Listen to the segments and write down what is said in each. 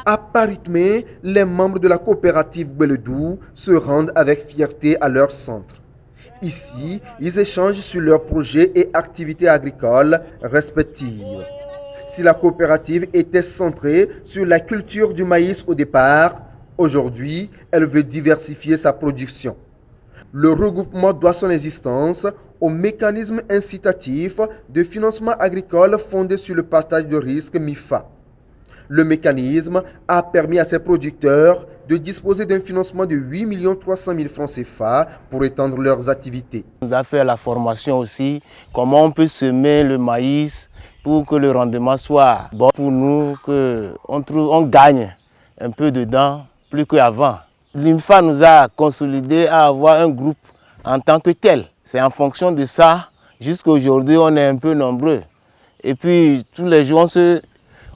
À Paritmé, les membres de la coopérative Beledou se rendent avec fierté à leur centre. Ici, ils échangent sur leurs projets et activités agricoles respectives. Si la coopérative était centrée sur la culture du maïs au départ, aujourd'hui, elle veut diversifier sa production. Le regroupement doit son existence au mécanisme incitatif de financement agricole fondé sur le partage de risques MIFA. Le mécanisme a permis à ses producteurs de disposer d'un financement de 8 300 000 francs CFA pour étendre leurs activités. On nous a fait la formation aussi, comment on peut semer le maïs pour que le rendement soit bon pour nous, qu'on gagne un peu dedans plus qu'avant. L'INFA nous a consolidé à avoir un groupe en tant que tel. C'est en fonction de ça, jusqu'à aujourd'hui, on est un peu nombreux. Et puis tous les jours,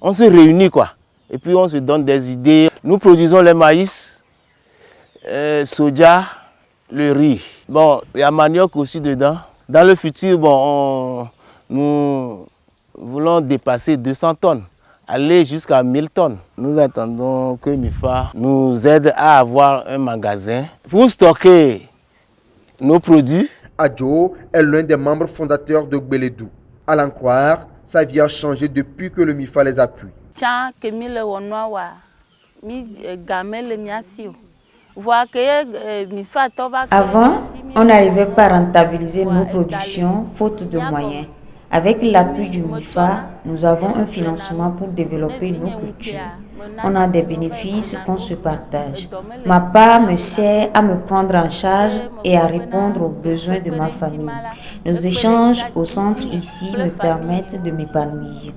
on se réunit quoi. Et puis on se donne des idées. Nous produisons le maïs, soja, le riz. Bon, il y a manioc aussi dedans. Dans le futur, bon, nous voulons dépasser 200 tonnes, aller jusqu'à 1000 tonnes. Nous attendons que MIFA nous aide à avoir un magasin pour stocker nos produits. Adjo est l'un des membres fondateurs de Beledou. À l'en croire, sa vie a changé depuis que le MIFA les appuie. Avant, on n'arrivait pas à rentabiliser nos productions faute de moyens. Avec l'appui du MIFA, nous avons un financement pour développer nos cultures. On a des bénéfices qu'on se partage. Ma part me sert à me prendre en charge et à répondre aux besoins de ma famille. Nos échanges au centre ici me permettent de m'épanouir.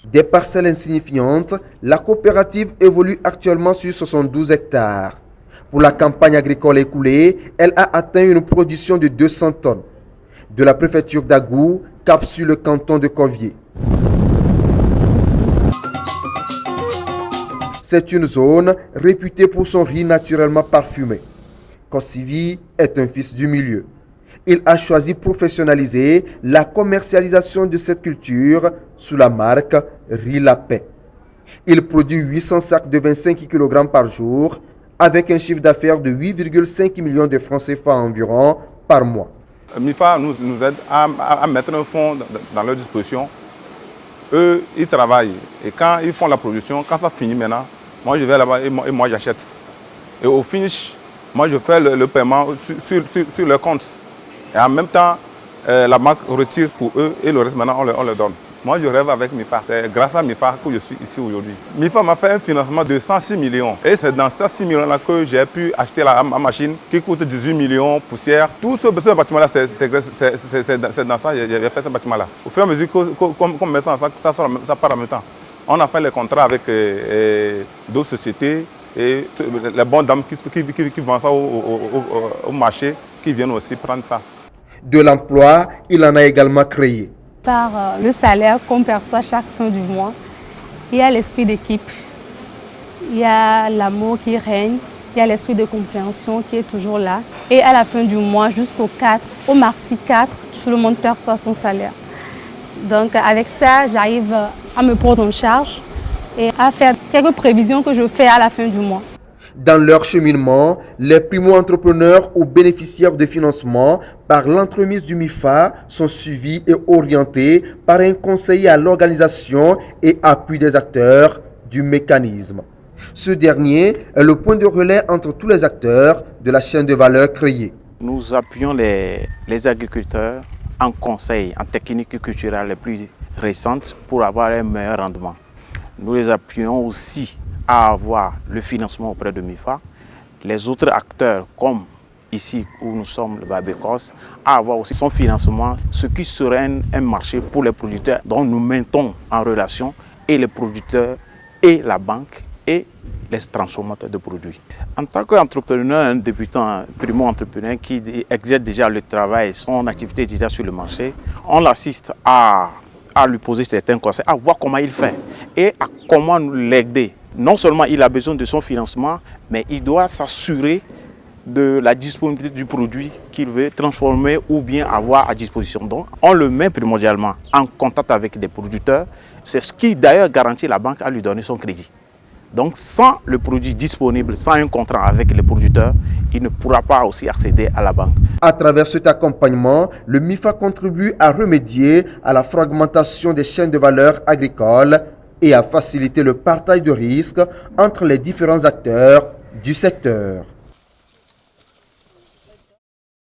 Des parcelles insignifiantes, la coopérative évolue actuellement sur 72 hectares. Pour la campagne agricole écoulée, elle a atteint une production de 200 tonnes. De la préfecture d'Agou, cap sur le canton de Covier. C'est une zone réputée pour son riz naturellement parfumé. Kossivi est un fils du milieu. Il a choisi de professionnaliser la commercialisation de cette culture sous la marque Riz La Paix. Il produit 800 sacs de 25 kg par jour avec un chiffre d'affaires de 8,5 millions de francs CFA environ par mois. MIFA nous aide à mettre un fonds dans leur disposition. Eux, ils travaillent. Et quand ils font la production, quand ça finit maintenant, moi je vais là-bas et moi j'achète. Et au finish, moi je fais le paiement sur leur compte. Et en même temps, la marque retire pour eux et le reste maintenant on le donne. Moi je rêve avec MIFA. C'est grâce à MIFA que je suis ici aujourd'hui. MIFA m'a fait un financement de 106 millions. Et c'est dans ces 6 millions-là que j'ai pu acheter la machine qui coûte 18 millions, poussière. Tout ce bâtiment-là, c'est dans ça que j'ai fait ce bâtiment-là. Au fur et à mesure qu'on met ça ensemble, ça part en même temps. On a fait les contrats avec d'autres sociétés et les bonnes dames qui vendent ça au marché, qui viennent aussi prendre ça. De l'emploi, il en a également créé. Par le salaire qu'on perçoit chaque fin du mois, il y a l'esprit d'équipe, il y a l'amour qui règne, il y a l'esprit de compréhension qui est toujours là. Et à la fin du mois, jusqu'au 4, au mardi 4, tout le monde perçoit son salaire. Donc avec ça, j'arrive à me prendre en charge et à faire quelques prévisions que je fais à la fin du mois. Dans leur cheminement, les primo-entrepreneurs ou bénéficiaires de financement par l'entremise du MIFA sont suivis et orientés par un conseiller à l'organisation et appui des acteurs du mécanisme. Ce dernier est le point de relais entre tous les acteurs de la chaîne de valeur créée. Nous appuyons les agriculteurs en conseil, en techniques culturelles les plus récentes pour avoir un meilleur rendement. Nous les appuyons aussi à avoir le financement auprès de MIFA, les autres acteurs comme ici où nous sommes, le Babécos, à avoir aussi son financement, ce qui serait un marché pour les producteurs dont nous mettons en relation et les producteurs et la banque et les transformateurs de produits. En tant qu'entrepreneur, un débutant, un primo-entrepreneur qui exerce déjà le travail, son activité est déjà sur le marché, on l'assiste à lui poser certains conseils, à voir comment il fait et à comment l'aider. Non seulement il a besoin de son financement, mais il doit s'assurer de la disponibilité du produit qu'il veut transformer ou bien avoir à disposition. Donc, on le met primordialement en contact avec des producteurs. C'est ce qui d'ailleurs garantit la banque à lui donner son crédit. Donc, sans le produit disponible, sans un contrat avec les producteurs, il ne pourra pas aussi accéder à la banque. À travers cet accompagnement, le MIFA contribue à remédier à la fragmentation des chaînes de valeur agricoles et à faciliter le partage de risques entre les différents acteurs du secteur.